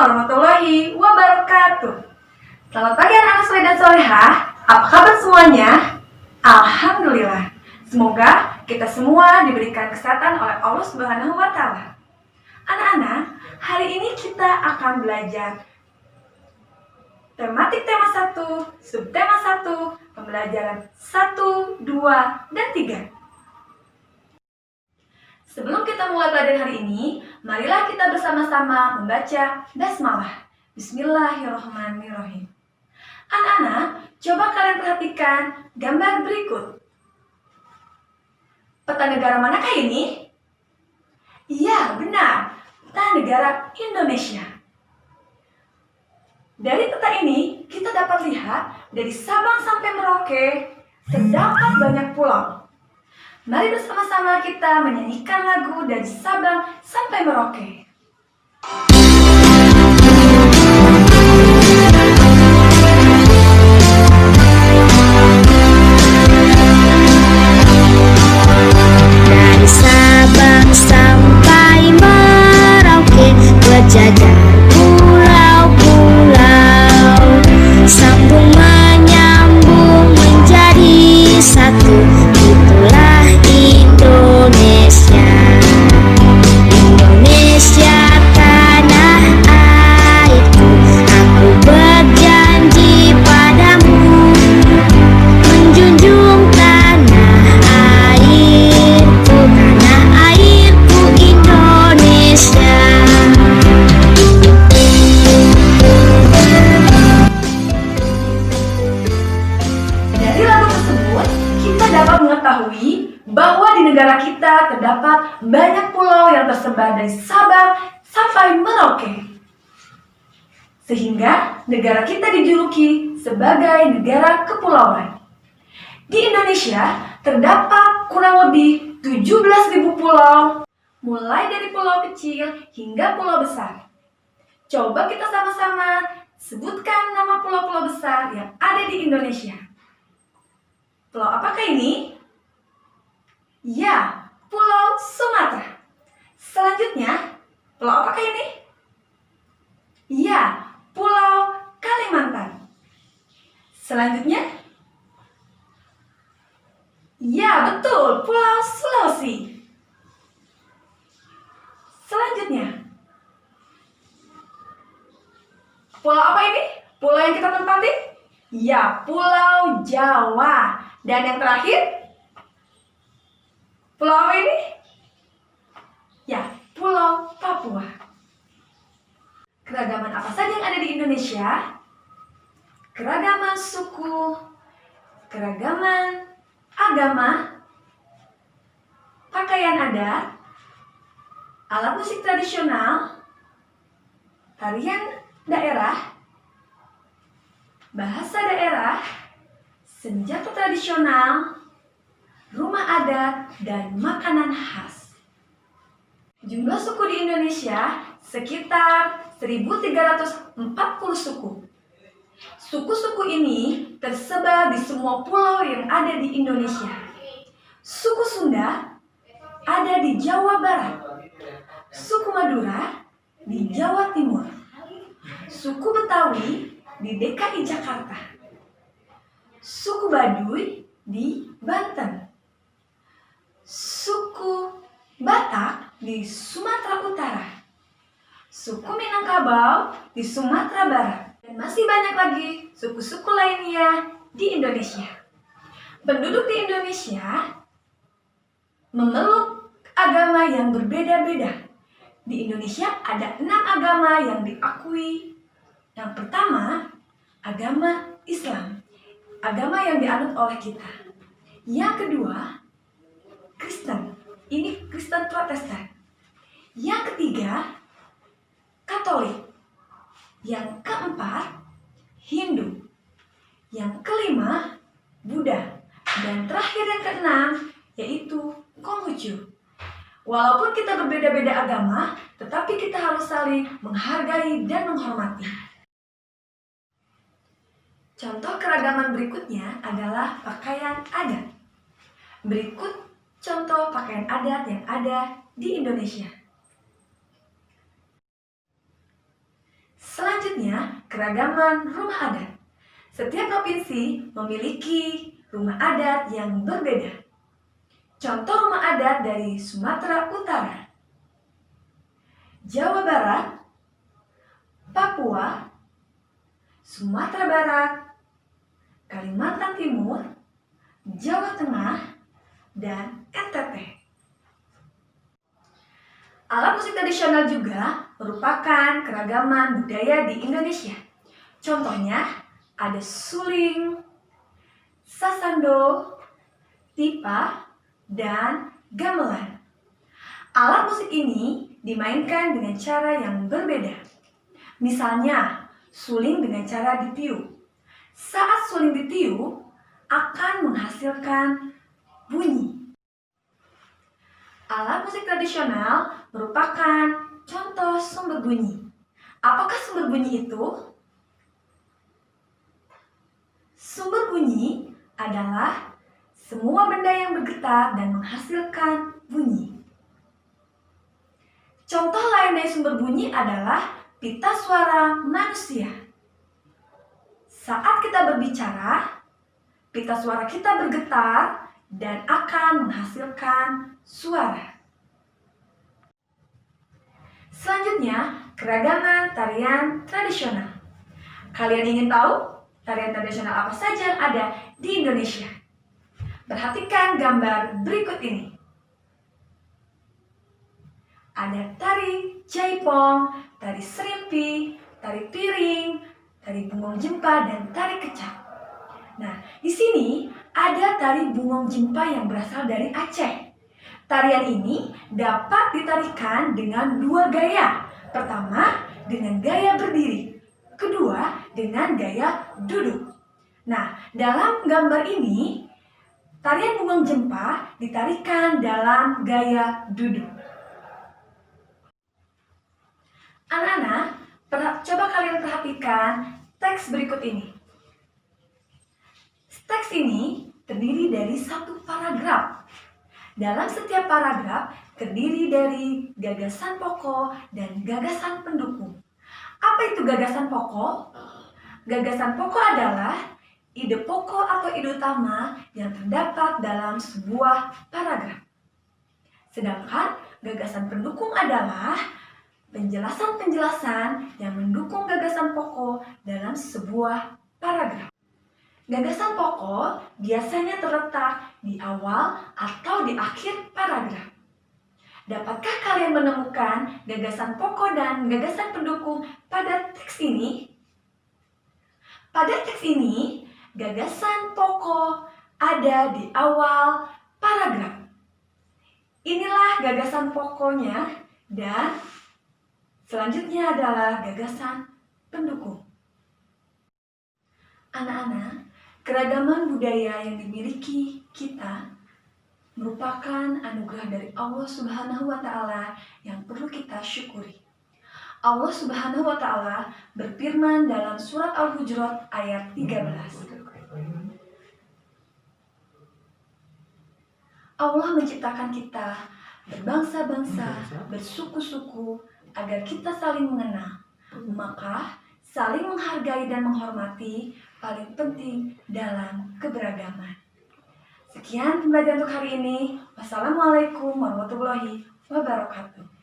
warahmatullahi wabarakatuh. Selamat pagi anak-anak soleh dan solehah. Apa kabar semuanya? Alhamdulillah. Semoga kita semua diberikan kesehatan oleh Allah Subhanahu wa Ta'ala. Anak-anak, hari ini kita akan belajar tematik tema 1, subtema 1, pembelajaran 1, 2, dan 3. Sebelum kita mulai pelajaran hari ini, marilah kita bersama-sama membaca basmalah. Bismillahirrahmanirrahim. Anak-anak, coba kalian perhatikan gambar berikut. Peta negara manakah ini? Iya, benar. Peta negara Indonesia. Dari peta ini, kita dapat lihat dari Sabang sampai Merauke terdapat banyak pulau. Mari bersama-sama kita menyanyikan lagu dari Sabang sampai Merauke. Dari Sabang sampai Merauke berjajar pulau-pulau, sambung menyambung menjadi satu. Itulah Indonesia. Indonesia tanah airku, aku berjanji padamu menjunjung tanah airku Indonesia. Dari lagu tersebut, kita dapat mengetahui bahwa di negara kita terdapat banyak pulau yang tersebar dari Sabang sampai Merauke. Sehingga negara kita dijuluki sebagai negara kepulauan. Di Indonesia terdapat kurang lebih 17.000 pulau, mulai dari pulau kecil hingga pulau besar. Coba kita sama-sama sebutkan nama pulau-pulau besar yang ada di Indonesia. Pulau apakah ini? Ya, Pulau Sumatera. Selanjutnya, pulau apakah ini? Ya, Pulau Kalimantan. Selanjutnya, ya betul, Pulau Sulawesi. Selanjutnya, pulau apa ini? Pulau yang kita tempati? Ya, Pulau Jawa. Dan yang terakhir, pulau apa ini? Ya, Pulau Papua. Keragaman apa saja yang ada di Indonesia? Keragaman suku, keragaman agama, pakaian adat, alat musik tradisional, tarian daerah, bahasa daerah, senjata tradisional, rumah adat, dan makanan khas. Jumlah suku di Indonesia sekitar 1.340 suku. Suku-suku ini tersebar di semua pulau yang ada di Indonesia. Suku Sunda ada di Jawa Barat, suku Madura di Jawa Timur, suku Betawi di DKI Jakarta, suku Baduy di Banten, suku Batak di Sumatera Utara, suku Minangkabau di Sumatera Barat, dan masih banyak lagi suku-suku lainnya di Indonesia. Penduduk di Indonesia memeluk agama yang berbeda-beda. Di Indonesia ada 6 agama yang diakui. Yang pertama, agama Islam, agama yang dianut oleh kita. Yang kedua, Kristen, ini Kristen Protestan. Yang ketiga, Katolik. Yang keempat, Hindu. Yang kelima, Buddha. Dan terakhir yang keenam, yaitu Konghucu. Walaupun kita berbeda-beda agama, tetapi kita harus saling menghargai dan menghormati. Contoh keragaman berikutnya adalah pakaian adat. Berikut contoh pakaian adat yang ada di Indonesia. Selanjutnya, keragaman rumah adat. Setiap provinsi memiliki rumah adat yang berbeda. Contoh rumah adat dari Sumatera Utara, Jawa Barat, Papua, Sumatera Barat, Kalimantan Timur, Jawa Tengah, dan NTT. Alat musik tradisional juga merupakan keragaman budaya di Indonesia. Contohnya ada suling, sasando, tipa, dan gamelan. Alat musik ini dimainkan dengan cara yang berbeda. Misalnya, suling dengan cara ditiup. Saat suling ditiup, akan menghasilkan bunyi. Alat musik tradisional merupakan contoh sumber bunyi. Apakah sumber bunyi itu? Sumber bunyi adalah semua benda yang bergetar dan menghasilkan bunyi. Contoh lain dari sumber bunyi adalah pita suara manusia. Saat kita berbicara, pita suara kita bergetar dan akan menghasilkan suara. Selanjutnya, keragaman tarian tradisional. Kalian ingin tahu tarian tradisional apa saja yang ada di Indonesia? Perhatikan gambar berikut ini. Ada tari jaipong, tari serimpi, tari piring, tari bungong jempa, dan tari kecak. Nah, di sini ada tari bungong jempa yang berasal dari Aceh. Tarian ini dapat ditarikan dengan dua gaya. Pertama, dengan gaya berdiri. Kedua, dengan gaya duduk. Nah, dalam gambar ini, tarian bungong jempa ditarikan dalam gaya duduk. Anak-anak, coba kalian perhatikan teks berikut ini. Teks ini terdiri dari satu paragraf. Dalam setiap paragraf terdiri dari gagasan pokok dan gagasan pendukung. Apa itu gagasan pokok? Gagasan pokok adalah ide pokok atau ide utama yang terdapat dalam sebuah paragraf. Sedangkan gagasan pendukung adalah penjelasan-penjelasan yang mendukung gagasan pokok dalam sebuah paragraf. Gagasan pokok biasanya terletak di awal atau di akhir paragraf. Dapatkah kalian menemukan gagasan pokok dan gagasan pendukung pada teks ini? Pada teks ini, gagasan pokok ada di awal paragraf. Inilah gagasan pokoknya dan selanjutnya adalah gagasan pendukung. Anak-anak, keragaman budaya yang dimiliki kita merupakan anugerah dari Allah Subhanahu wa Ta'ala yang perlu kita syukuri. Allah Subhanahu wa Ta'ala berfirman dalam surat Al-Hujurat ayat 13. Allah menciptakan kita berbangsa-bangsa, bersuku-suku agar kita saling mengenal. Maka saling menghargai dan menghormati paling penting dalam keberagaman. Sekian pembelajaran untuk hari ini. Wassalamualaikum warahmatullahi wabarakatuh.